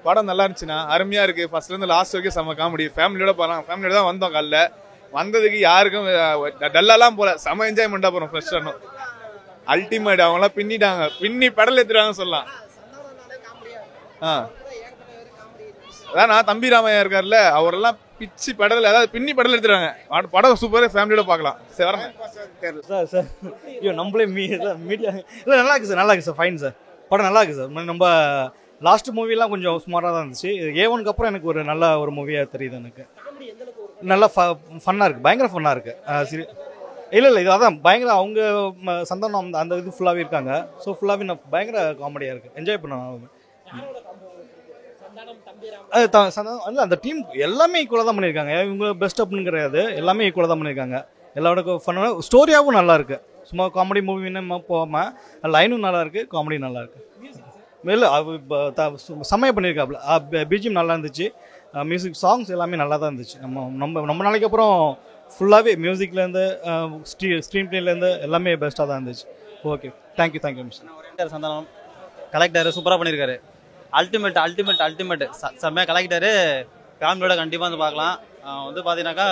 படம் நல்லா இருந்துச்சுன்னா அருமையா இருக்கு. ஃபர்ஸ்ட்ல இருந்து லாஸ்ட் வரைக்கும் செம்ம காமெடி. ஃபேமிலியோட போகலாம். ஃபேமிலியோட தான் வந்தோம். காலைல வந்ததுக்கு யாருக்கும் டல்லாலாம் போல, செம்ம என்ஜாய்மெண்டா போறோம். ஃப்ரெஷ் ஆனோம். அல்டிமேட். அவங்க எல்லாம் பின்னிட்டாங்க, பின்னி பெடல் எடுத்துட்டாங்க சொல்லலாம். அதான் நான் தம்பி ராமையா இருக்காருல்ல, அவரெல்லாம் பிச்சு பெடல், அதாவது பின்னி பெடல் எடுத்துட்டாங்க. படம் சூப்பரா, ஃபேமிலியோட பார்க்கலாம். சரி வரேன் சார். சார் ஐயோ நம்மளே மீடியா இல்லை, நல்லா இருக்கு சார், நல்லா இருக்கு சார், ஃபைன் சார். படம் நல்லா இருக்கு சார். நம்ம லாஸ்ட் மூவிலாம் கொஞ்சம் சுமாராக தான் இருந்துச்சு. A1க்கு அப்புறம் எனக்கு ஒரு நல்ல ஒரு மூவியாக தெரியுது. எனக்கு நல்லா ஃபன்னாக இருக்குது, பயங்கர ஃபன்னாக இருக்குது. சரி இல்லை இது அதான் பயங்கர அவங்க சந்தானம் அந்த இது ஃபுல்லாகவே இருக்காங்க. ஸோ ஃபுல்லாகவே பயங்கர காமெடியாக இருக்குது, என்ஜாய் பண்ண. அந்த டீம் எல்லாமே ஈக்குவலாக தான் பண்ணியிருக்காங்க. இவங்க பெஸ்ட் அப்படின்னு கிடையாது, எல்லாமே ஈக்குவலாக தான் பண்ணியிருக்காங்க. எல்லாருக்கும் ஃபன்னாக ஸ்டோரியாகவும் நல்லா இருக்கு. சும்மா காமெடி மூவின்னு போகாமல் லைனும் நல்லா இருக்கு, காமெடி நல்லா இருக்கு. இல்லை செம்மையாக பண்ணியிருக்காப்புல. பிஜிஎம் நல்லா இருந்துச்சு, மியூசிக் சாங்ஸ் எல்லாமே நல்லா தான் இருந்துச்சு. நம்ம நாளைக்கு அப்புறம் ஃபுல்லாகவே மியூசிக்லேருந்து ஸ்க்ரீன் பிளேலேருந்து எல்லாமே பெஸ்ட்டாக தான் இருந்துச்சு. Okay, thank you mister Santhanam. Collector சூப்பராக பண்ணியிருக்காரு. அல்டிமேட் செம்மையாக கலெக்டரு. ஃபேமிலியோட கண்டிப்பாக வந்து பார்க்கலாம். வந்து பார்த்தீங்கன்னாக்கா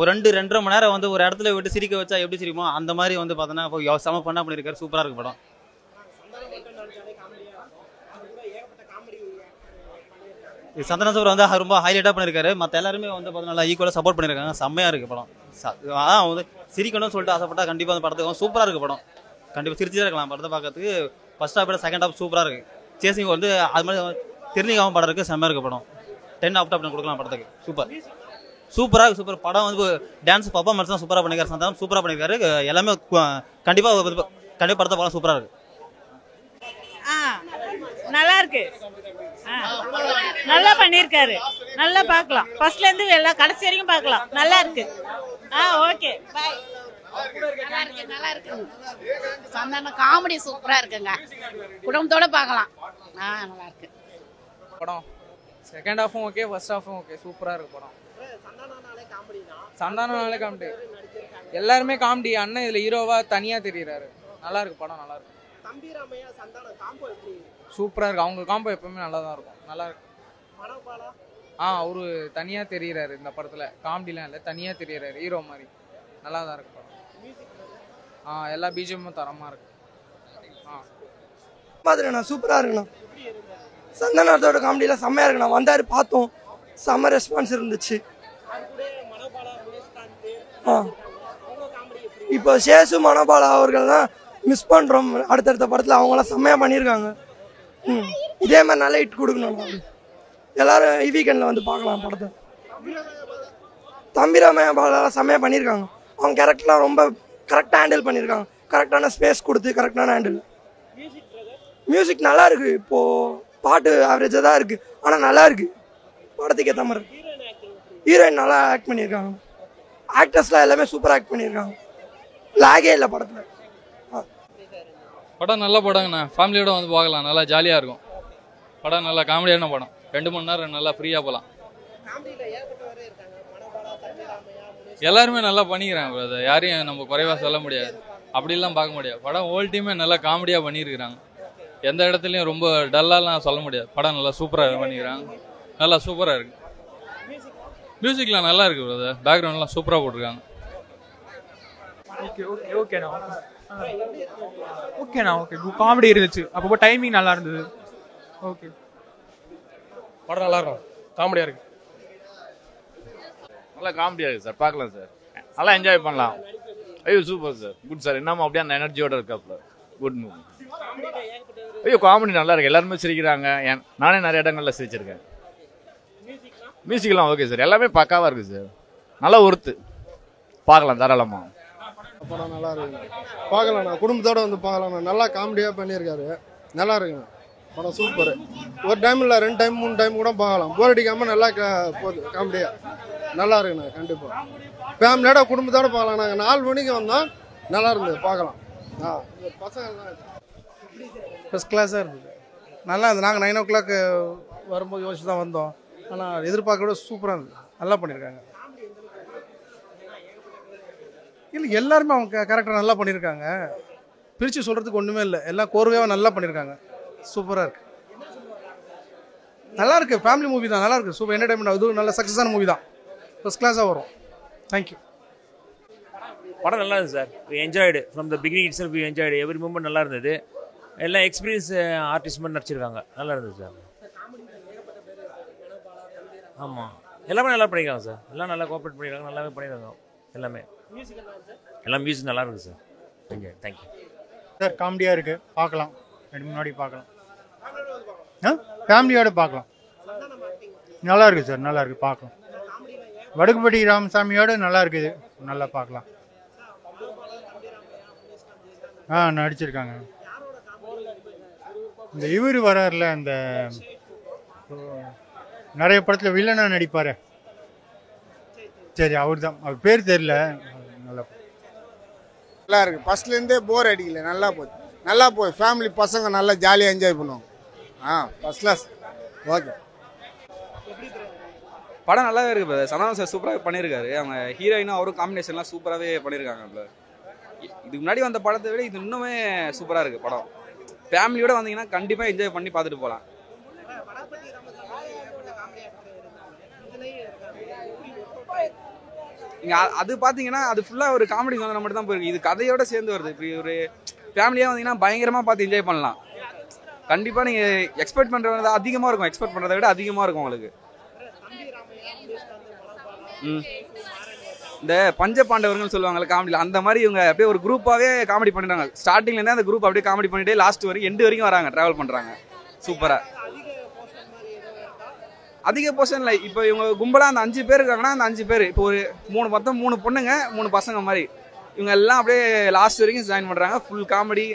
ஒரு 2-2.5 மணி நேரம் வந்து ஒரு இடத்துல விட்டு சிரிக்க வச்சா எப்படி சிரிக்குமோ அந்த மாதிரி வந்து பார்த்தோன்னா செம பண்ணா பண்ணியிருக்காரு. சூப்பராக இருக்கு படம். சந்தானம் சார் வந்து ரொம்ப ஹைலைட்டாக பண்ணியிருக்காரு. மற்ற எல்லாருமே வந்து பார்த்தீங்கன்னா ஈக்குவலாக சப்போர்ட் பண்ணியிருக்காங்க. செம்மையாக இருக்குது படம். அதான் வந்து சிரிக்கணும்னு சொல்லிட்டு ஆசைப்பட்டா கண்டிப்பாக அந்த படத்துக்கு சூப்பராக இருக்குது படம். கண்டிப்பாக சிரிச்சுதான் இருக்கலாம் படத்தை பார்க்கறதுக்கு. ஃபர்ஸ்ட் ஹாஃப் விட செகண்ட் ஹாஃப் சூப்பராக இருக்குது. சேசிங் வந்து அது மாதிரி தெரிஞ்சிக்காமல் படம் இருக்குது. செம்மையாக இருக்குது படம். 10 out of 10 கொடுக்கலாம் படத்துக்கு. சூப்பர் படம் வந்து டான்ஸ் பர்ஃபார்மன்ஸ் தான் சூப்பராக பண்ணியிருக்காரு. சந்தானம் சூப்பராக பண்ணியிருக்காரு. எல்லாமே கண்டிப்பாக படத்தை படம் சூப்பராக இருக்குது. நல்லா இருக்கு, நல்லா பண்ணியிருக்காரு. நல்லா பார்க்கலாம். ஃபர்ஸ்ட்ல இருந்து எல்லாம் கடைசி வரைக்கும் பார்க்கலாம். நல்லா இருக்கு. Okay bye. நல்லா இருக்கு. சந்தானம் காமெடி சூப்பரா இருக்குங்க. குடும்பத்தோட பார்க்கலாம். நல்லா இருக்கு படம். செகண்ட் ஹாஃபும் ஓகே, ஃபர்ஸ்ட் ஹாஃபும் ஓகே. சூப்பரா இருக்கு படம். சந்தானம்னாலே காமெடி. எல்லாருமே காமெடி. அண்ணன் இதுல ஹீரோவா தனியா தெரியுறாரு. நல்லா இருக்கு படம். நல்லா இருக்கு. சூப்பரா இருக்கு. அவங்க காம்போ எப்பவுமே நல்லா தான் இருக்கும். நல்லா இருக்கு. அவரு தனியா தெரியுறாரு இந்த படத்துல. காமெடிலாம் இல்லை, தனியா தெரியுறாரு ஹீரோ மாதிரி. நல்லா தான் இருக்கு படம். எல்லா பிஜிஎம்மும் தரமா இருக்கு. பாத்துறேண்ணா, சூப்பரா இருக்குண்ணா. சந்தானத்தோட காமெடியெல்லாம் செம்மையா இருக்குண்ணா. வந்தாரு, பார்த்தோம், செம்ம ரெஸ்பான்ஸ் இருந்துச்சு. இப்போ சேசு மனோபாலா அவர்கள் தான் மிஸ் பண்றோம். அடுத்தடுத்த படத்துல அவங்களாம் செம்மையா பண்ணியிருக்காங்க. இதே மாதிரி நல்ல ஹிட் கொடுக்கணும். எல்லாரும் வீக்கெண்ட்ல வந்து பார்க்கலாம் படத்தை. தம்பிராமையா பாலெல்லாம் செம்மையா பண்ணியிருக்காங்க. அவங்க கேரக்டர்லாம் ரொம்ப கரெக்டாக ஹேண்டில் பண்ணியிருக்காங்க. கரெக்டான ஸ்பேஸ் கொடுத்து கரெக்டான ஹேண்டில். மியூசிக் நல்லா இருக்கு. இப்போ பாட்டு ஆவரேஜாக தான் இருக்கு, ஆனால் நல்லா இருக்கு. படத்துக்கு ஏற்ற மாதிரி ஹீரோயின் நல்லா ஆக்ட் பண்ணியிருக்காங்க. ஆக்டர்ஸ்லாம் எல்லாமே சூப்பராக ஆக்ட் பண்ணியிருக்காங்க. லாகே இல்லை படத்தில். படம் நல்ல படங்கண்ணா. ஃபேமிலியோட வந்து பார்க்கலாம். நல்லா ஜாலியாக இருக்கும் படம். நல்லா காமெடியான படம். 2 மணி நேரம் நல்லா ஃப்ரீயாக போகலாம். எல்லாருமே நல்லா பண்ணிக்கிறாங்க பிரதர். யாரையும் நம்ம குறைவாக சொல்ல முடியாது, அப்படிலாம் பார்க்க முடியாது. படம் ஹோல் டீமே நல்லா காமெடியாக பண்ணியிருக்கிறாங்க. எந்த இடத்துலையும் ரொம்ப டல்லாலாம் சொல்ல முடியாது. படம் நல்லா சூப்பராக பண்ணிக்கிறாங்க. நல்லா சூப்பராக இருக்குது. மியூசிக்லாம் நல்லா இருக்குது பிரதர். பேக்ரவுண்ட்லாம் சூப்பராக போட்டிருக்காங்க. ஓகேண்ணா. காமெடி இருந்துச்சு. அப்போ டைமிங் நல்லா இருந்தது. ஓகே, படம் நல்லா இருக்கும். காமெடியாக இருக்கு. நல்லா காமெடியாக இருக்குது சார். பார்க்கலாம் சார். நல்லா என்ஜாய் பண்ணலாம். ஐயோ சூப்பர் சார். Good sir. என்னமோ அப்படியே அந்த எனர்ஜியோட இருக்காப்புல. Good movie. ஐயோ காமெடி நல்லா இருக்கு. எல்லாருமே சிரிக்கிறாங்க. நானே நிறைய இடங்கள்ல சிரிச்சிருக்கேன். மியூசிக்லாம் ஓகே சார். எல்லாமே பக்காவாக இருக்குது சார். நல்லா ஒர்த்து. பார்க்கலாம் தாராளமாக. படம் நல்லா இருக்குங்க. பார்க்கலாண்ணா, குடும்பத்தோட வந்து பார்க்கலாண்ணா. நல்லா காமெடியாக பண்ணியிருக்காரு. நல்லா இருக்குண்ணா படம். சூப்பர். ஒரு டைம் இல்லை, 2 டைம் 3 டைம் கூட பார்க்கலாம். போர் அடிக்காமல் நல்லா போகுது காமெடியாக. நல்லா இருக்குண்ணா. கண்டிப்பாக ஃபேமிலியோட குடும்பத்தோட பார்க்கலாம். நாங்கள் 4 மணிக்கு வந்தோம். நல்லா இருந்தது, பார்க்கலாம். பசங்க ஃபஸ்ட் கிளாஸாக இருந்தது. நல்லா இருந்தது. நாங்கள் 9 o'clock வரும்போது யோசிச்சு தான் வந்தோம். ஆனால் எதிர்பார்க்க விட சூப்பராக இருந்தது. நல்லா பண்ணியிருக்காங்க. இல்லை எல்லாருமே அவங்க கேரக்டர் நல்லா பண்ணியிருக்காங்க. பிரித்து சொல்கிறதுக்கு ஒன்றுமே இல்லை. எல்லாம் கோர்வையாக நல்லா பண்ணியிருக்காங்க. சூப்பராக இருக்கு. நல்லா இருக்கு, ஃபேமிலி மூவி தான், நல்லா இருக்கு, சூப்பர் என்டர்டைன்மெண்ட். அதுவும் நல்ல சக்ஸஸான மூவி தான், ஃபர்ஸ்ட் கிளாஸாக வரும். தேங்க்யூ. படம் நல்லா இருந்தது sir. Enjoyed from the beginning itself. Enjoyed every moment நல்லா இருந்தது. எல்லாம் எக்ஸ்பீரியன்ஸ் ஆர்டிஸ்ட் மாதிரி நடிச்சிருக்காங்க, நல்லா இருந்தது சார். ஆமாம், எல்லாமே நல்லா பண்ணியிருக்காங்க சார். எல்லாம் நல்லா கோஆப்ரேட் பண்ணியிருக்காங்க, நல்லாவே பண்ணியிருக்காங்க எல்லாமே. எல்லாம் மியூசிக் நல்லா இருக்குது சார். Thank you sir. காமெடியாக இருக்குது, பார்க்கலாம். முன்னாடி பார்க்கலாம், ஃபேமிலியோடு பார்க்கலாம். நல்லா இருக்குது சார், நல்லா இருக்குது, பார்க்கலாம். வடுகுபடி ராமசாமியோடு நல்லா இருக்குது, நல்லா பார்க்கலாம். நடிச்சிருக்காங்க. இந்த இவர் வராருல, அந்த நிறைய படத்தில் வில்லனாக நடிப்பார். சரி, அவர் தான், அவர் பேர் தெரியல. நல்லா இருக்கு, ஃபர்ஸ்ட்லேருந்தே போர் அடிக்கல, நல்லா போகுது, நல்லா போகுது. ஃபேமிலி பசங்க நல்லா ஜாலியாக என்ஜாய் பண்ணுவாங்க. First class. ஓகே. படம் நல்லாவே இருக்கு பிரதர். சந்தானம் சார் சூப்பராக பண்ணியிருக்காரு. அவங்க ஹீரோயினும் அவரும் காம்பினேஷன்லாம் சூப்பராகவே பண்ணியிருக்காங்க பிரதர். இதுக்கு முன்னாடி வந்த படத்தை விட இது இன்னுமே சூப்பராக இருக்குது படம். ஃபேமிலியோட வந்தீங்கன்னா கண்டிப்பாக என்ஜாய் பண்ணி பார்த்துட்டு போகலாம். இங்கே அது பார்த்தீங்கன்னா அது ஃபுல்லாக ஒரு காமெடி வந்து மட்டும் தான் போயிருக்கு. இது கதையோட சேர்ந்து வருது. இப்படி ஒரு ஃபேமிலியாக வந்தீங்கன்னா பயங்கரமாக பார்த்து என்ஜாய் பண்ணலாம். கண்டிப்பாக நீங்கள் எக்ஸ்பெக்ட் பண்ணுறது அதிகமாக இருக்கும், எக்ஸ்பெக்ட் பண்ணுறதை விட அதிகமாக இருக்கும் உங்களுக்கு. இந்த பஞ்ச பாண்டவர்கள் சொல்லுவாங்கல்ல காமெடியில், அந்த மாதிரி இவங்க அப்படியே ஒரு குரூப்பாகவே காமெடி பண்ணிடுறாங்க. ஸ்டார்டிங்லேருந்தே அந்த குரூப் அப்படியே காமெடி பண்ணிட்டே லாஸ்ட் வரைக்கும் எண்டு வரைக்கும் வராங்க, ட்ராவல் பண்ணுறாங்க சூப்பராக. அதிக போர்ஷன் இல்லை. இப்போ இவங்க கும்பலாக அந்த 5 பேர் இருக்காங்கன்னா அந்த 5 பேர் இப்போ ஒரு 3 பொண்ணுங்க 3 பசங்க மாதிரி இவங்க எல்லாம் அப்படியே லாஸ்ட் வரைக்கும் ஜாயின் பண்ணுறாங்க. ஃபுல் காமெடி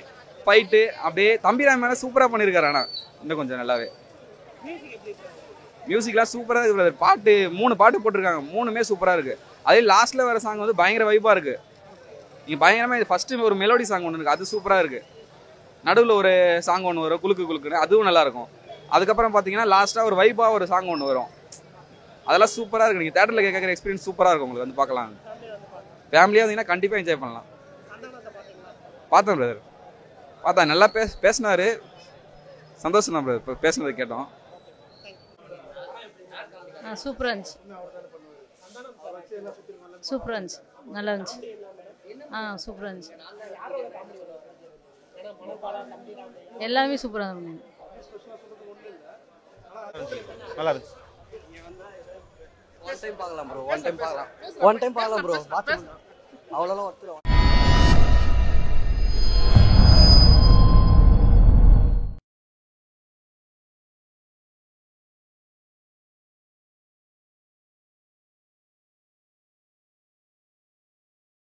ஃபைட்டு அப்படியே. தம்பிராம் மேலே சூப்பராக பண்ணியிருக்காரு. ஆனால் இன்னும் கொஞ்சம் நல்லாவே மியூசிக்லாம் சூப்பராக இருக்குது. பாட்டு 3 பாட்டு போட்டிருக்காங்க, 3மே சூப்பராக இருக்குது. அதே லாஸ்ட்டில் வர சாங் வந்து பயங்கர வைப்பாக இருக்குது. நீங்கள் பயங்கரமாக ஃபஸ்ட்டு ஒரு மெலோடி சாங் ஒன்று இருக்குது, அது சூப்பராக இருக்குது. நடுவில் ஒரு சாங் ஒன்று வரும், குலுக்கு குலுக்குன்னு, அதுவும் நல்லாயிருக்கும். அதுக்கப்புறம் பார்த்தீங்கன்னா லாஸ்ட்டாக ஒரு வைப்பாக ஒரு சாங் ஒன்று வரும், அதெல்லாம் சூப்பராக இருக்குது. நீங்கள் தேட்டரில் கேட்குற எக்ஸ்பீரியன்ஸ் சூப்பராக இருக்கும் உங்களுக்கு, வந்து பார்க்கலாம். ஃபேமிலியாக வந்தீங்கன்னா கண்டிப்பாக என்ஜாய் பண்ணலாம். பார்த்தேன் பிரதர், பார்த்தா நல்லா பேசினார். சந்தோஷம் தான் பிரதர், இப்போ பேசுனதை கேட்டோம். சூப்பராக இருந்துச்சு, சூப்பராக இருந்துச்சு, நல்லா இருந்துச்சு. சூப்பராக இருந்துச்சு, எல்லாமே சூப்பராக இருந்துச்சு, நல்லா இருந்துச்சு. ஒன் டைம் பார்க்கலாம் ப்ரோ, ஒன் டைம் பார்க்கலாம் ப்ரோ. அவ்வளோலாம் ஒருத்தர்